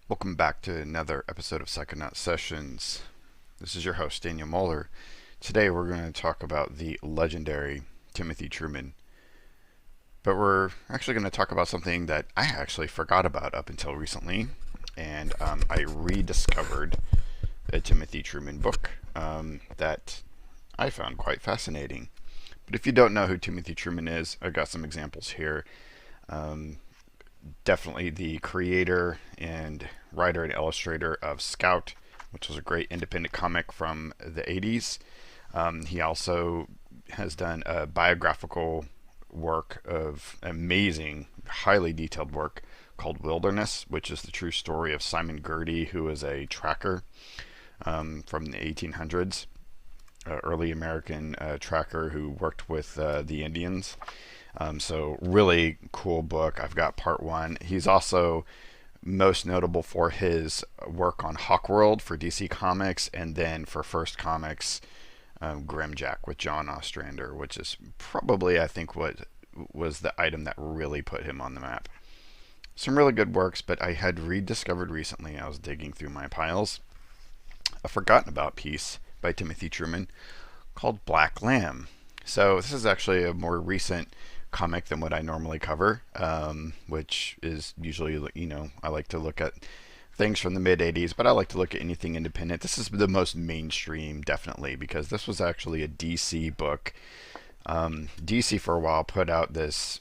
Welcome back to another episode of Psychonaut Sessions. This is your host, Daniel Moeller. Today we're going to talk about the legendary Timothy Truman. But we're actually going to talk about something that I actually forgot about up until recently. And I rediscovered a Timothy Truman book that I found quite fascinating. But if you don't know who Timothy Truman is, I've got some examples here. Um, Definitely the creator and writer and illustrator of Scout, which was a great independent comic from the 80s. He also has done a biographical work of amazing, highly detailed work called Wilderness, which is the true story of Simon Girty, who was a tracker from the 1800s, early American tracker who worked with the Indians. So really cool book. I've got part one. He's also most notable for his work on Hawkworld for DC Comics, and then for First Comics, Grimjack with John Ostrander, which is probably, I think, what was the item that really put him on the map. Some really good works, but I had rediscovered recently, I was digging through my piles, a forgotten about piece by Timothy Truman called Black Lamb. So this is actually a more recent comic than what I normally cover, which is usually, I like to look at things from the mid 80s, but I like to look at anything independent. This is the most mainstream, definitely, because this was actually a DC book. DC for a while put out this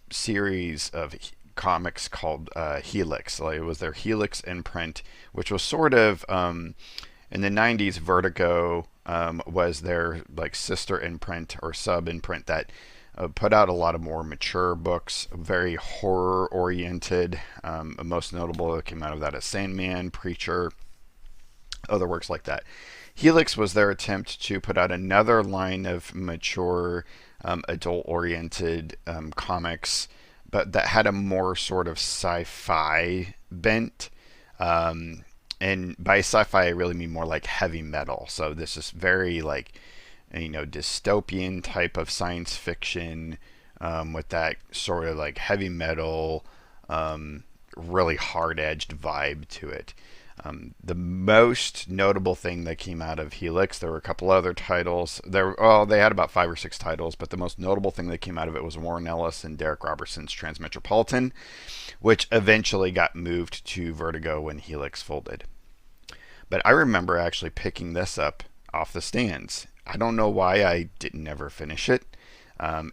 series of comics called Helix. Like, it was their Helix imprint, which was sort of in the 90s. Vertigo was their like sister imprint or sub imprint that put out a lot of more mature books, very horror oriented. Most notable that came out of that is Sandman, Preacher, other works like that. Helix was their attempt to put out another line of mature, adult oriented comics, but that had a more sort of sci-fi bent. And by sci-fi, I really mean more like heavy metal. So this is very like, dystopian type of science fiction, with that sort of like heavy metal, really hard-edged vibe to it. The most notable thing that came out of Helix, there were a couple other titles. They had about 5 or 6 titles, but the most notable thing that came out of it was Warren Ellis and Derek Robertson's Transmetropolitan, which eventually got moved to Vertigo when Helix folded. But I remember actually picking this up off the stands. I don't know why I didn't ever finish it. I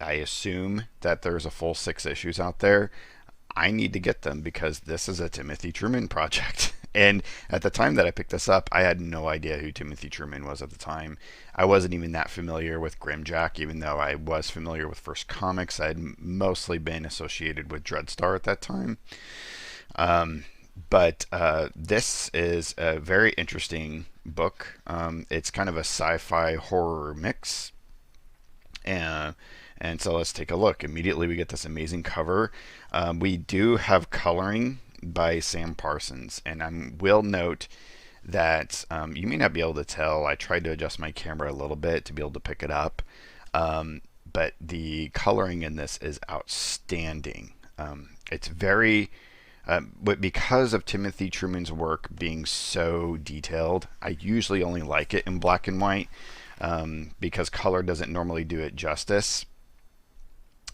assume that there's a full 6 issues out there. I need to get them because this is a Timothy Truman project. And at the time that I picked this up, I had no idea who Timothy Truman was at the time. I wasn't even that familiar with Grimjack, even though I was familiar with First Comics. I had mostly been associated with Dreadstar at that time. But this is a very interesting book. It's kind of a sci-fi horror mix. And so let's take a look. Immediately we get this amazing cover. We do have coloring by Sam Parsons, and I will note that you may not be able to tell. I tried to adjust my camera a little bit to be able to pick it up, but the coloring in this is outstanding. It's very, but because of Timothy Truman's work being so detailed, I usually only like it in black and white, because color doesn't normally do it justice,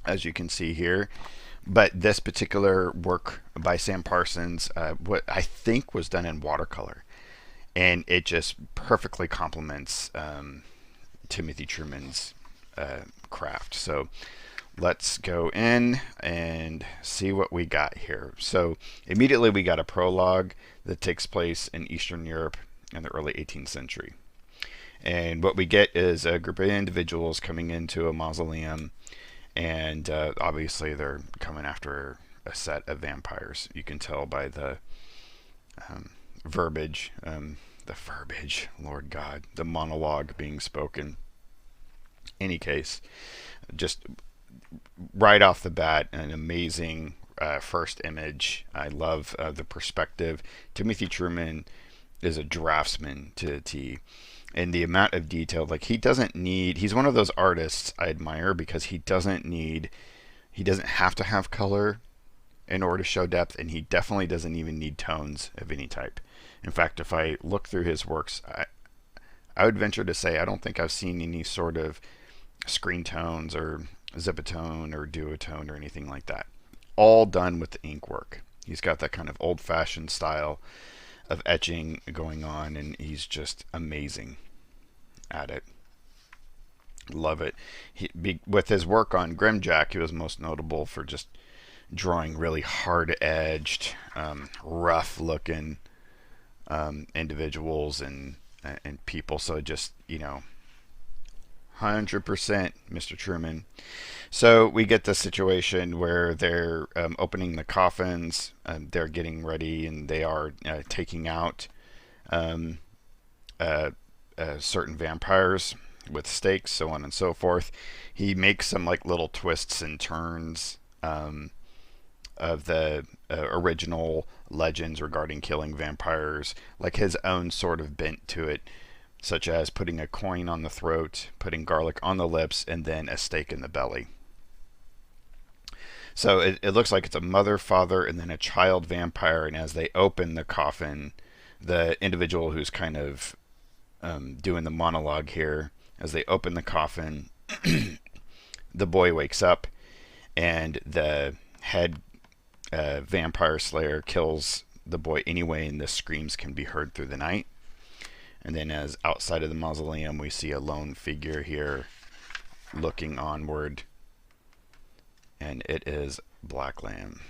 as you can see here. But this particular work by Sam Parsons, what I think was done in watercolor, and it just perfectly complements Timothy Truman's craft. So let's go in and see what we got here. So immediately we got a prologue that takes place in Eastern Europe in the early 18th century. And what we get is a group of individuals coming into a mausoleum, and obviously they're coming after a set of vampires. You can tell by the verbiage, Lord God, the monologue being spoken. Any case, just right off the bat, an amazing first image. I love the perspective. Timothy Truman is a draftsman to the T. And the amount of detail, like, he's one of those artists I admire because he doesn't have to have color in order to show depth, and he definitely doesn't even need tones of any type. In fact, if I look through his works, I would venture to say I don't think I've seen any sort of screen tones or zipatone or duotone or anything like that. All done with the ink work. He's got that kind of old-fashioned style of etching going on, and he's just amazing at it. Love it. With his work on Grimjack, he was most notable for just drawing really hard-edged, rough-looking individuals and people. So just, 100% Mr. Truman. So we get the situation where they're opening the coffins, they're getting ready, and they are taking out certain vampires with stakes, so on and so forth. He makes some like little twists and turns of the original legends regarding killing vampires, like his own sort of bent to it, such as putting a coin on the throat, putting garlic on the lips, and then a stake in the belly. So it looks like it's a mother, father, and then a child vampire, and as they open the coffin, the individual who's kind of doing the monologue here, as they open the coffin, the boy wakes up, and the head vampire slayer kills the boy anyway, and the screams can be heard through the night. And then as outside of the mausoleum, we see a lone figure here looking onward, and it is Black Lamb.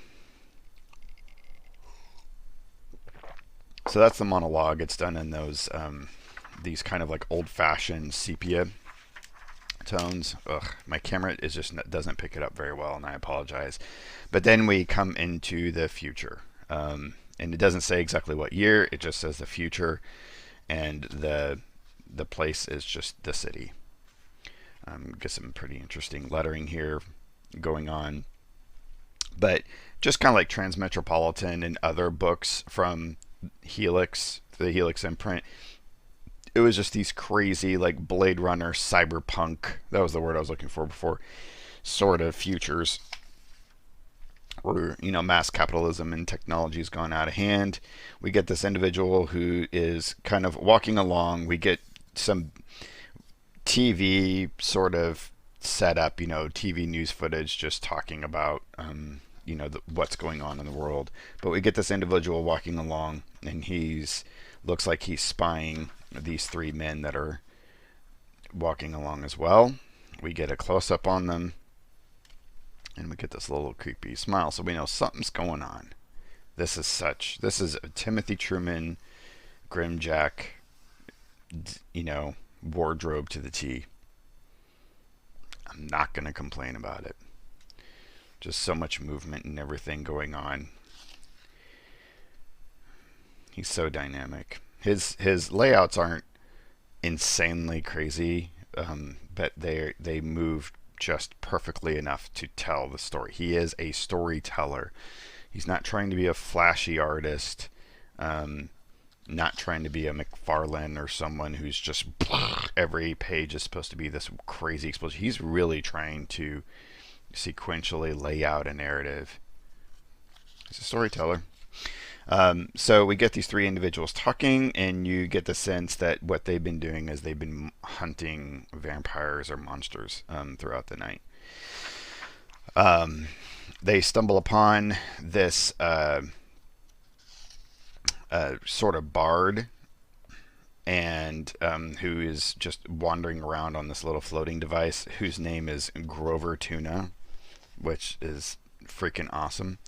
So that's the monologue. It's done in those these kind of like old-fashioned sepia tones. Ugh, my camera is just doesn't pick it up very well, and I apologize. But then we come into the future, and it doesn't say exactly what year. It just says the future, and the place is just the city. Get some pretty interesting lettering here going on, but just kind of like Transmetropolitan and other books from Helix, the Helix imprint. It was just these crazy like Blade Runner, cyberpunk, that was the word I was looking for before, sort of futures where, mass capitalism and technology has gone out of hand. We get this individual who is kind of walking along. We get some TV sort of setup, TV news footage just talking about, what's going on in the world. But we get this individual walking along, and looks like he's spying these three men that are walking along as well. We get a close-up on them, and we get this little creepy smile, so we know something's going on. This is a Timothy Truman, Grimjack, wardrobe to the T. I'm not going to complain about it. Just so much movement and everything going on. He's so dynamic. His layouts aren't insanely crazy, but they move just perfectly enough to tell the story. He is a storyteller. He's not trying to be a flashy artist, not trying to be a McFarlane or someone who's just every page is supposed to be this crazy explosion. He's really trying to sequentially lay out a narrative. He's a storyteller. So we get these three individuals talking, and you get the sense that what they've been doing is they've been hunting vampires or monsters throughout the night. They stumble upon this sort of bard, and who is just wandering around on this little floating device, whose name is Grover Tuna, which is freaking awesome.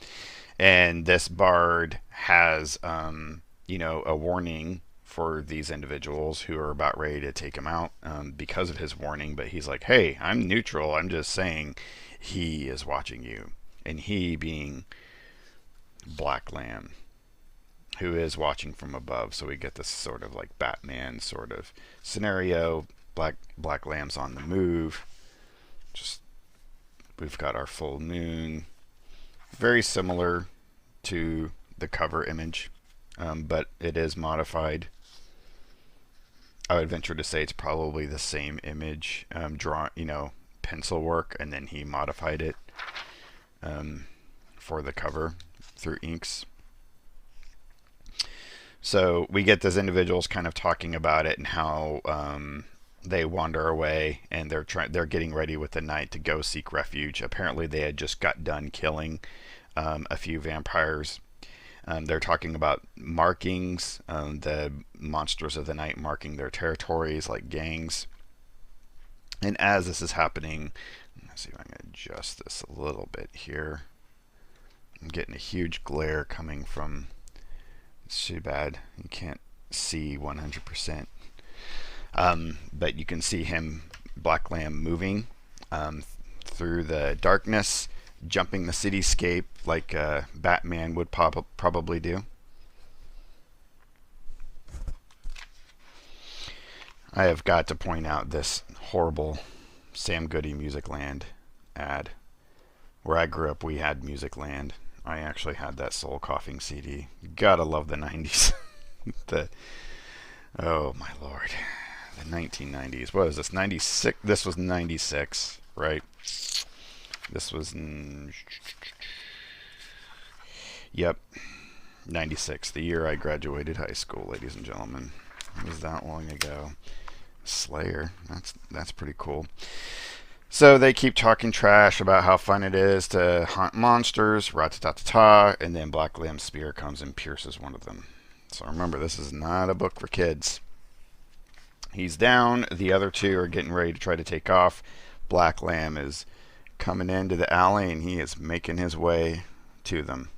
And this bard has, a warning for these individuals who are about ready to take him out because of his warning. But he's like, hey, I'm neutral. I'm just saying he is watching you. And he being Black Lamb, who is watching from above. So we get this sort of like Batman sort of scenario. Black Lamb's on the move. We've got our full moon. Very similar to the cover image, but it is modified. I would venture to say it's probably the same image, pencil work, and then he modified it for the cover through inks. So we get those individuals kind of talking about it and how they wander away, and they're getting ready with the night to go seek refuge. Apparently, they had just got done killing a few vampires. They're talking about markings, the monsters of the night marking their territories like gangs. And as this is happening, let's see if I can adjust this a little bit here. I'm getting a huge glare coming from. It's too bad you can't see 100%. But you can see him, Black Lamb, moving through the darkness, jumping the cityscape like Batman would probably do. I have got to point out this horrible Sam Goody Musicland ad. Where I grew up, we had Musicland. I actually had that Soul Coughing CD. Gotta love the 90s. Oh my lord. The 1990s. What is this? 96? This was 96, right? This was... Yep. 96. The year I graduated high school, ladies and gentlemen. It was that long ago. Slayer. That's pretty cool. So they keep talking trash about how fun it is to hunt monsters, rat-ta-ta-ta-ta, and then Black Lamb's spear comes and pierces one of them. So remember, this is not a book for kids. He's down. The other two are getting ready to try to take off. Black Lamb is coming into the alley, and he is making his way to them.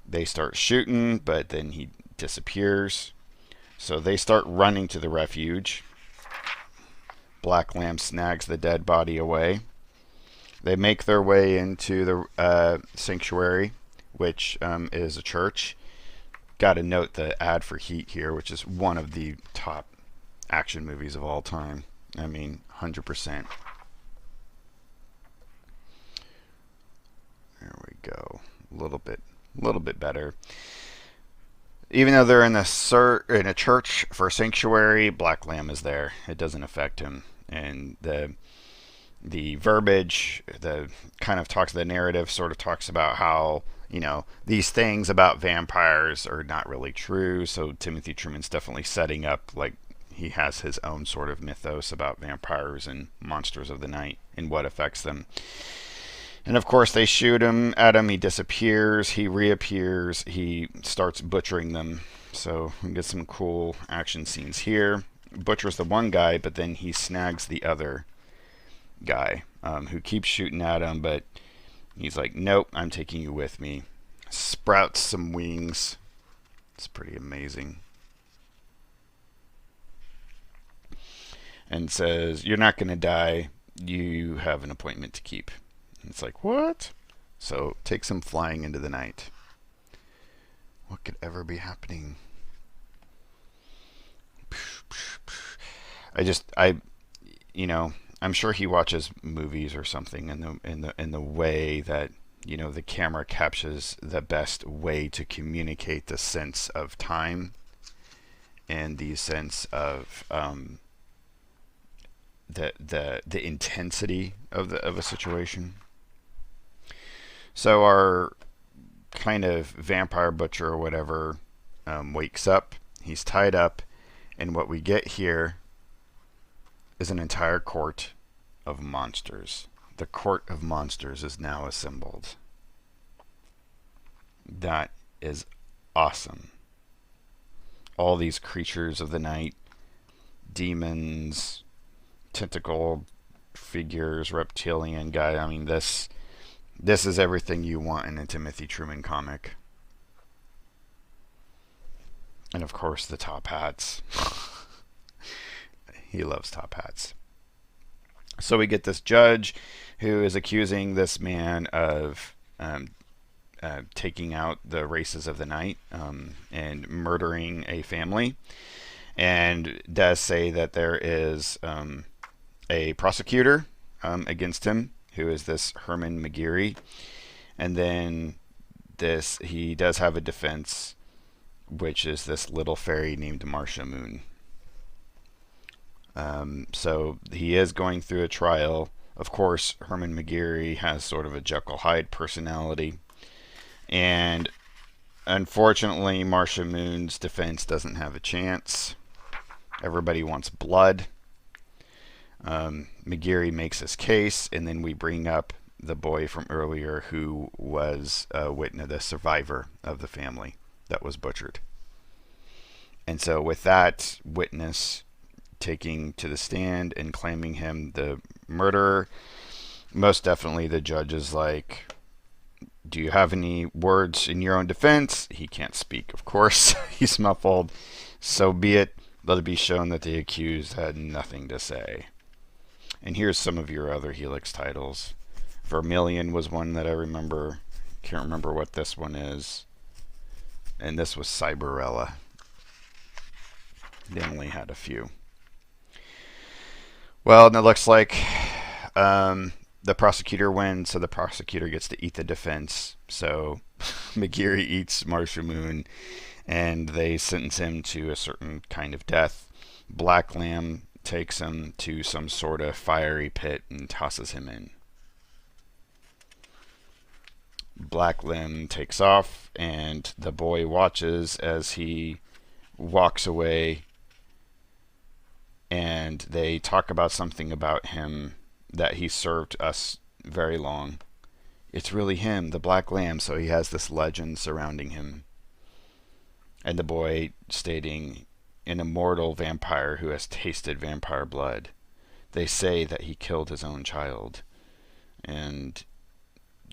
They start shooting, but then he disappears. So they start running to the refuge. Black Lamb snags the dead body away. They make their way into the sanctuary, which is a church. Got to note the ad for Heat here, which is one of the top action movies of all time. I mean, 100%. There we go. A little bit better. Even though they're in a church for a sanctuary, Black Lamb is there. It doesn't affect him. And the verbiage, the kind of talks, the narrative sort of talks about how, these things about vampires are not really true. So Timothy Truman's definitely setting up, like, he has his own sort of mythos about vampires and monsters of the night and what affects them. And of course they shoot him at him, he disappears, he reappears, he starts butchering them. So we get some cool action scenes here. Butchers the one guy, but then he snags the other guy who keeps shooting at him, but he's like, nope, I'm taking you with me. Sprouts some wings. It's pretty amazing. And says, you're not going to die, you have an appointment to keep. It's like, what? So takes him flying into the night. What could ever be happening? I'm sure he watches movies or something in the way that, the camera captures the best way to communicate the sense of time and the sense of the intensity of a situation. So our kind of vampire butcher or whatever wakes up. He's tied up, and what we get here is an entire court of monsters. The court of monsters is now assembled. That is awesome. All these creatures of the night, demons, tentacle figures, reptilian guy. I mean, this is everything you want in a Timothy Truman comic. And of course, the top hats. He loves top hats. So we get this judge who is accusing this man of taking out the races of the night and murdering a family, and does say that there is a prosecutor against him, who is this Herman McGeary, and then he does have a defense, which is this little fairy named Marcia Moon. So he is going through a trial. Of course, Herman McGeary has sort of a Jekyll Hyde personality. And unfortunately, Marcia Moon's defense doesn't have a chance. Everybody wants blood. McGeary makes his case, and then we bring up the boy from earlier who was a witness, the survivor of the family that was butchered. And so with that witness taking to the stand and claiming him the murderer, most definitely the judge is like, do you have any words in your own defense? He can't speak, of course. He's muffled. So be it. Let it be shown that the accused had nothing to say. And here's some of your other Helix titles. Vermilion was one that I remember. Can't remember what this one is. And this was Cyberella. They only had a few. Well, and it looks like the prosecutor wins, so the prosecutor gets to eat the defense. So McGeary eats Marcia Moon, and they sentence him to a certain kind of death. Black Lamb takes him to some sort of fiery pit and tosses him in. Black Lamb takes off, and the boy watches as he walks away, and they talk about something about him that he served us very long. It's really him, the Black Lamb, so he has this legend surrounding him. And the boy stating, an immortal vampire who has tasted vampire blood. They say that he killed his own child. And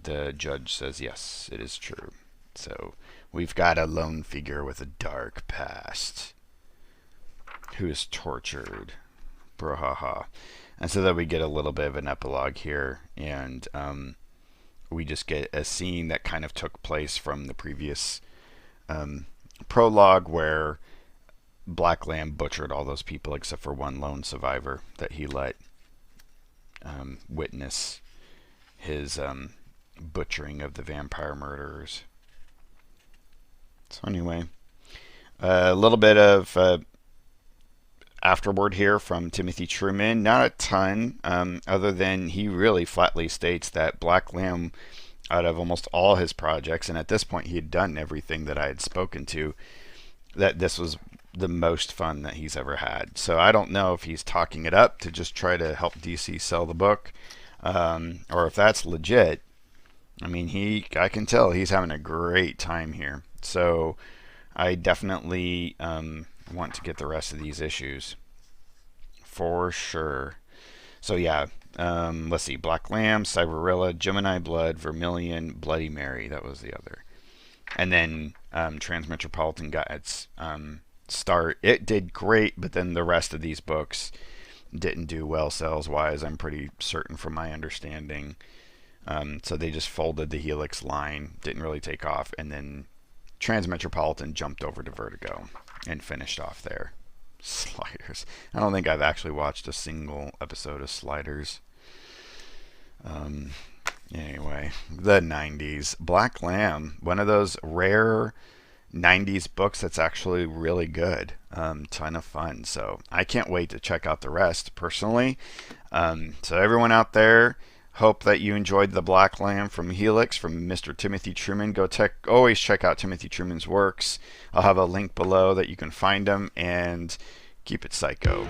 the judge says, yes, it is true. So we've got a lone figure with a dark past who is tortured. Brahaha. And so that we get a little bit of an epilogue here, and we just get a scene that kind of took place from the previous prologue, where Black Lamb butchered all those people except for one lone survivor that he let witness his butchering of the vampire murderers. So anyway, a little bit of afterword here from Timothy Truman. Not a ton, other than he really flatly states that Black Lamb, out of almost all his projects, and at this point he had done everything that I had spoken to, that this was the most fun that he's ever had. So I don't know if he's talking it up to just try to help DC sell the book, or if that's legit. I mean, I can tell he's having a great time here. So I definitely want to get the rest of these issues for sure. So yeah, let's see, Black Lamb, Cyberella, Gemini Blood, Vermilion, Bloody Mary, that was the other. And then Transmetropolitan got its start. It did great, but then the rest of these books didn't do well sales wise, I'm pretty certain, from my understanding. So they just folded the Helix line, didn't really take off, and then Transmetropolitan jumped over to Vertigo and finished off there. Sliders. I don't think I've actually watched a single episode of Sliders. Anyway, the 90s. Black Lamb, one of those rare 90s books that's actually really good. Ton of fun. So I can't wait to check out the rest personally. So everyone out there, hope that you enjoyed the Black Lamb from Helix from Mr. Timothy Truman. Always check out Timothy Truman's works. I'll have a link below that you can find them, and keep it psycho.